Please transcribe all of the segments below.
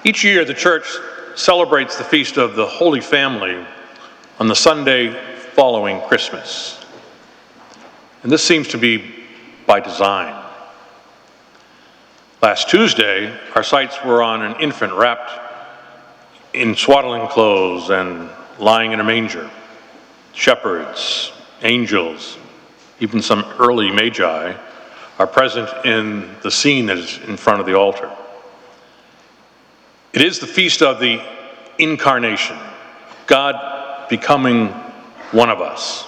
Each year, the church celebrates the feast of the Holy Family on the Sunday following Christmas. And this seems to be by design. Last Tuesday, our sights were on an infant wrapped in swaddling clothes and lying in a manger. Shepherds, angels, even some early magi are present in the scene that is in front of the altar. It is the feast of the Incarnation, God becoming one of us.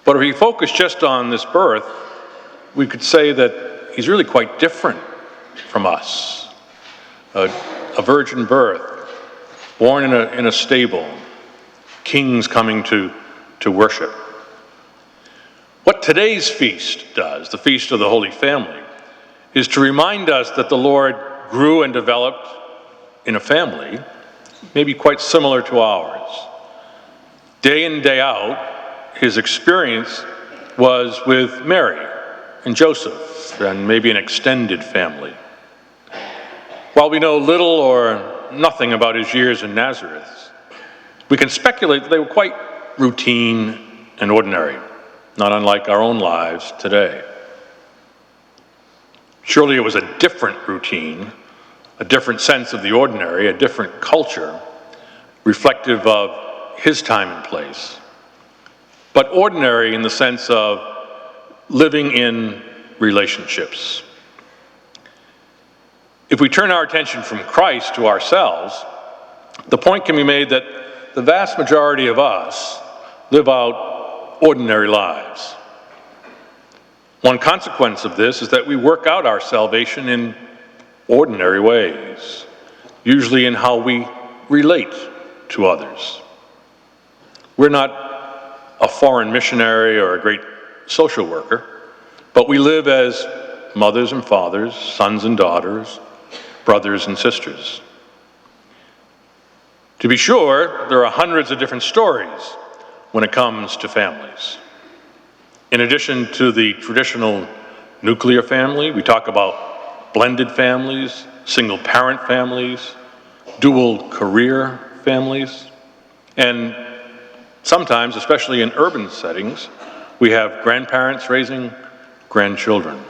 But if we focus just on this birth, we could say that he's really quite different from us. A virgin birth, born in a stable, kings coming to worship. What today's feast does, the Feast of the Holy Family, is to remind us that the Lord grew and developed in a family, maybe quite similar to ours. Day in, day out, his experience was with Mary and Joseph and maybe an extended family. While we know little or nothing about his years in Nazareth, we can speculate that they were quite routine and ordinary, not unlike our own lives today. Surely it was a different routine, a different sense of the ordinary, a different culture, reflective of his time and place, but ordinary in the sense of living in relationships. If we turn our attention from Christ to ourselves, the point can be made that the vast majority of us live out ordinary lives. One consequence of this is that we work out our salvation in ordinary ways, usually in how we relate to others. We're not a foreign missionary or a great social worker, but we live as mothers and fathers, sons and daughters, brothers and sisters. To be sure, there are hundreds of different stories when it comes to families. In addition to the traditional nuclear family, we talk about blended families, single-parent families, dual career families, and sometimes, especially in urban settings, we have grandparents raising grandchildren.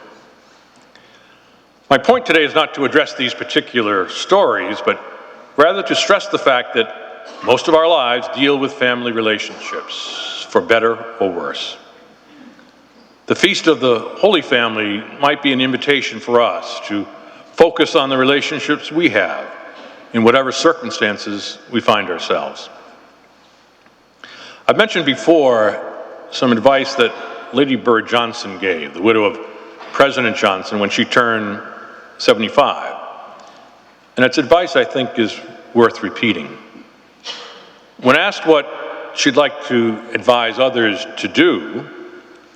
My point today is not to address these particular stories, but rather to stress the fact that most of our lives deal with family relationships, for better or worse. The Feast of the Holy Family might be an invitation for us to focus on the relationships we have in whatever circumstances we find ourselves. I've mentioned before some advice that Lady Bird Johnson gave, the widow of President Johnson, when she turned 75. And it's advice I think is worth repeating. When asked what she'd like to advise others to do,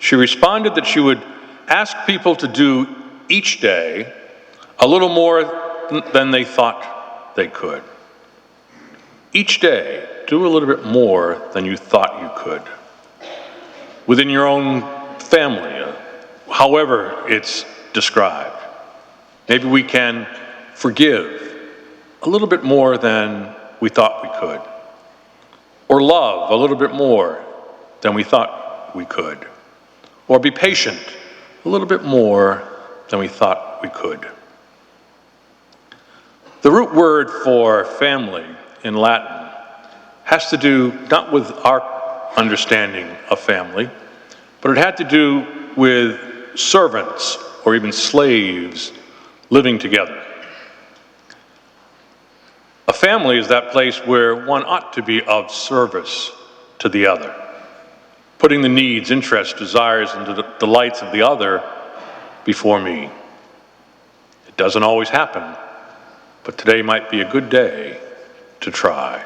she responded that she would ask people to do each day a little more than they thought they could. Each day, do a little bit more than you thought you could. Within your own family, however it's described. Maybe we can forgive a little bit more than we thought we could. Or love a little bit more than we thought we could. Or be patient a little bit more than we thought we could. The root word for family in Latin has to do not with our understanding of family, but it had to do with servants or even slaves living together. A family is that place where one ought to be of service to the other, putting the needs, interests, desires, and the delights of the other before me. It doesn't always happen, but today might be a good day to try.